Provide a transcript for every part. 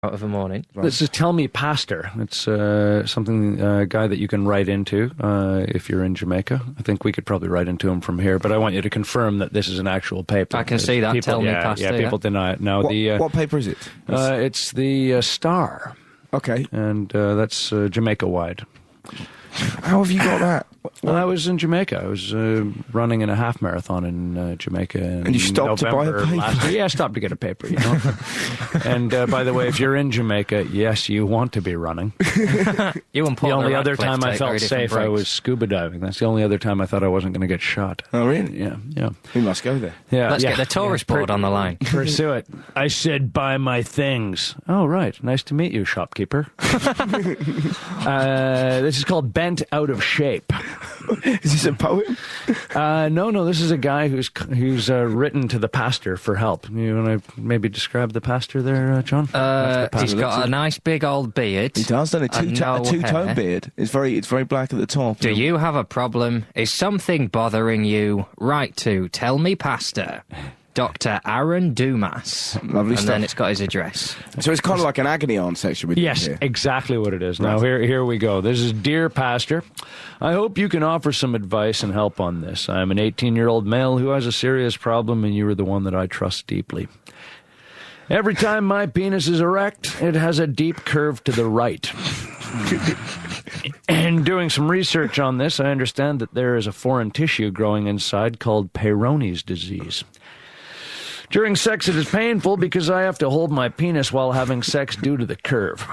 out of a morning. Right. This is Tell Me Pastor. It's something, a guy that you can write into if you're in Jamaica. I think we could probably write into him from here, but I want you to confirm that this is an actual paper. I can see that. Tell Me Pastor. Yeah, people deny it. Now, what paper is it? It's the Star. Okay. And that's Jamaica-wide. How have you got that? Well, I was in Jamaica. I was running in a half marathon in Jamaica. And you stopped November to buy a paper? Yeah, I stopped to get a paper, you know. And by the way, if you're in Jamaica, yes, you want to be running. You and Paul the only other time I felt safe, I was scuba diving. That's the only other time I thought I wasn't going to get shot. Oh, really? Yeah. We must go there. Yeah, Let's get the tourist board on the line. Pursue it. I said, buy my things. Oh, right. Nice to meet you, shopkeeper. This is called Bent Out of Shape. Is this a poem? No. This is a guy who's written to the pastor for help. You want to maybe describe the pastor there, John? He's got a nice big old beard. He does, doesn't he? A two-tone beard. It's very black at the top. Do you have a problem? Is something bothering you? Write to Tell Me Pastor, Dr. Aaron Dumas. Lovely stuff. And then it's got his address. So it's kind of like an agony aunt section. Yes, exactly what it is. Right. Now, here we go. This is Dear Pastor. I hope you can offer some advice and help on this. I'm an 18-year-old male who has a serious problem, and you are the one that I trust deeply. Every time my penis is erect, it has a deep curve to the right. And doing some research on this, I understand that there is a foreign tissue growing inside called Peyronie's disease. During sex, it is painful because I have to hold my penis while having sex due to the curve.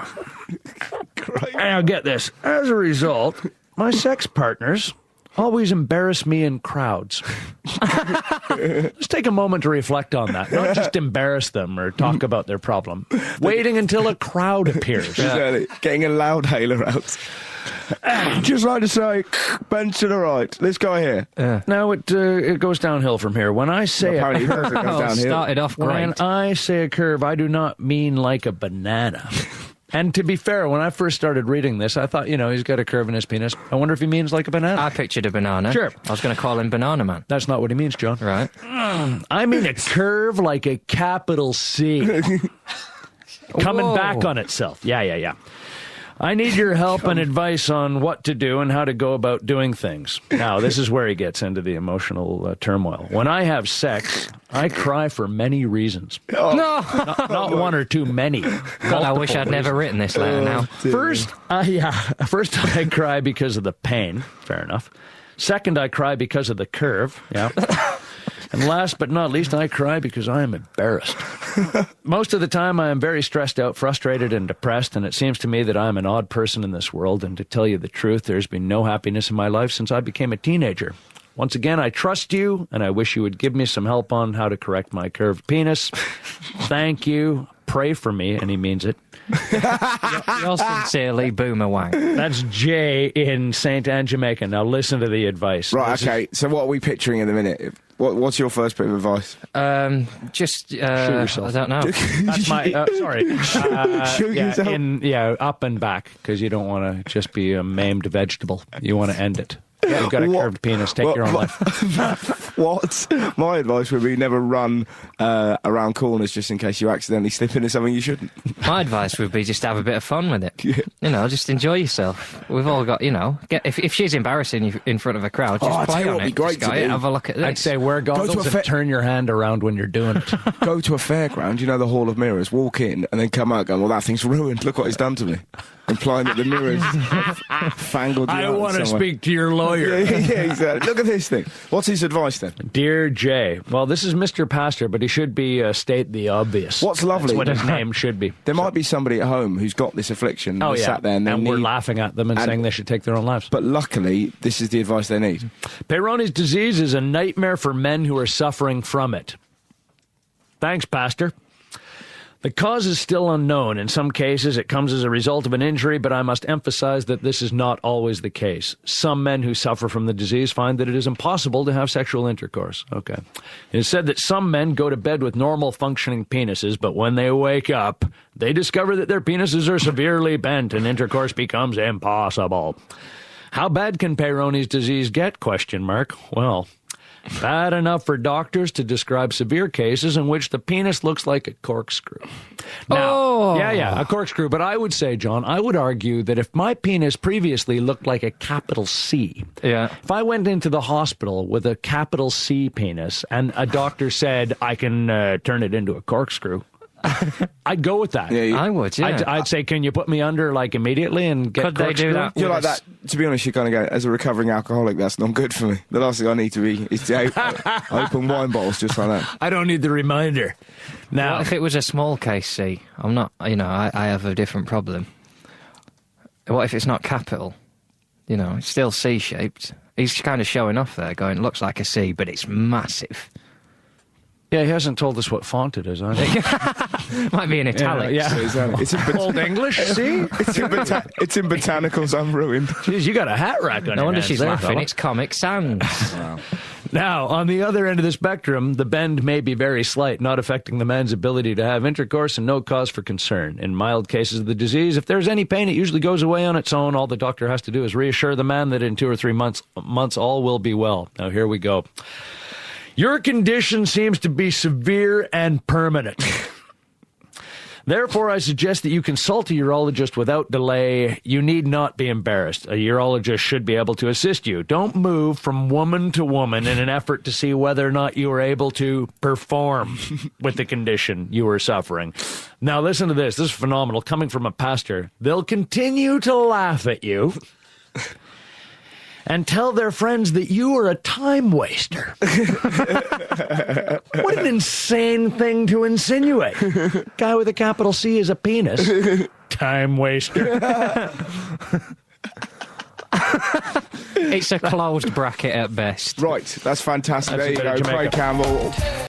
Now, get this. As a result, my sex partners always embarrass me in crowds. Let's take a moment to reflect on that. Not just embarrass them or talk about their problem. Waiting until a crowd appears. Getting a loud hailer out. Just like to say, bend to the right. This guy here. Now it goes downhill from here. When I say apparently it goes downhill. Started off great. When I say a curve, I do not mean like a banana. And to be fair, when I first started reading this, I thought, he's got a curve in his penis. I wonder if he means like a banana. I pictured a banana. Sure. I was going to call him Banana Man. That's not what he means, John. Right. I mean a curve like a capital C. Coming back on itself. Yeah. I need your help and advice on what to do and how to go about doing things. Now, this is where he gets into the emotional turmoil. When I have sex, I cry for many reasons. No! Not one or two, many. God, I wish I'd never written this letter now. First, I cry because of the pain. Fair enough. Second, I cry because of the curve. Yeah. And last but not least, I cry because I am embarrassed. Most of the time, I am very stressed out, frustrated, and depressed, and it seems to me that I am an odd person in this world, and to tell you the truth, there's been no happiness in my life since I became a teenager. Once again, I trust you, and I wish you would give me some help on how to correct my curved penis. Thank you. Pray for me, and he means it. Yours sincerely, Boomer Wang. That's Jay in St. Anne, Jamaica. Now listen to the advice. Right, okay. So what are we picturing in a minute? What's your first bit of advice? Just, shoot yourself. I don't know. That's my, sorry. Shoot yourself? Up and back, because you don't want to just be a maimed vegetable. You want to end it. You've got a curved penis. Take your own life. What? My advice would be never run around corners just in case you accidentally slip into something you shouldn't. My advice would be just have a bit of fun with it. Yeah. Just enjoy yourself. We've all got, if she's embarrassing you in front of a crowd, just play on it. Great just have a look at this. I'd say wear goggles and turn your hand around when you're doing it. Go to a fairground, the Hall of Mirrors, walk in and then come out going, well, that thing's ruined. Look what it's done to me. Implying that the mirrors fangled you I out want to somewhere. speak to your lawyer. Yeah, exactly. Look at this thing. What's his advice then? Dear Jay, well, this is Mr. Pastor, but he should be state the obvious. What's lovely? That's what his name should be. There might be somebody at home who's got this affliction. Oh, yeah. Sat there and we're laughing at them and saying they should take their own lives. But luckily, this is the advice they need. Peyronie's disease is a nightmare for men who are suffering from it. Thanks, Pastor. The cause is still unknown. In some cases, it comes as a result of an injury, but I must emphasize that this is not always the case. Some men who suffer from the disease find that it is impossible to have sexual intercourse. Okay. It is said that some men go to bed with normal functioning penises, but when they wake up, they discover that their penises are severely bent and intercourse becomes impossible. How bad can Peyronie's disease get? ? Well, Bad enough for doctors to describe severe cases in which the penis looks like a corkscrew. Now, yeah, a corkscrew. But I would say, John, I would argue that if my penis previously looked like a capital C, if I went into the hospital with a capital C penis and a doctor said, I can turn it into a corkscrew, I'd go with that. Yeah, I would, yeah. I'd say, can you put me under, like, immediately and get Could they do that? You're like that. To be honest, you kind of go, as a recovering alcoholic, that's not good for me. The last thing I need to be is to open wine bottles just like that. I don't need the reminder. Now, What if it was a small case C? I'm not, I have a different problem. What if it's not capital? It's still C-shaped. He's kind of showing off there, going, looks like a C, but it's massive. yeah, he hasn't told us what font it is, has he? Might be in italics. Yeah. It's in Old English, see? it's in botanicals. I'm ruined. Jeez, you got a hat rack on No your wonder hands she's there, laughing. fella. It's Comic Sans. Now, on the other end of the spectrum, the bend may be very slight, not affecting the man's ability to have intercourse and no cause for concern. In mild cases of the disease, if there's any pain, it usually goes away on its own. All the doctor has to do is reassure the man that in 2 or 3 months all will be well. Now, here we go. Your condition seems to be severe and permanent. Therefore, I suggest that you consult a urologist without delay. You need not be embarrassed. A urologist should be able to assist you. Don't move from woman to woman in an effort to see whether or not you are able to perform with the condition you are suffering. Now, listen to this. This is phenomenal. Coming from a pastor, they'll continue to laugh at you and tell their friends that you are a time waster. What an insane thing to insinuate. Guy with a capital C is a penis. Time waster. It's a closed bracket at best. Right, that's fantastic. That's There a you bit go, of Craig Jamaican. Campbell.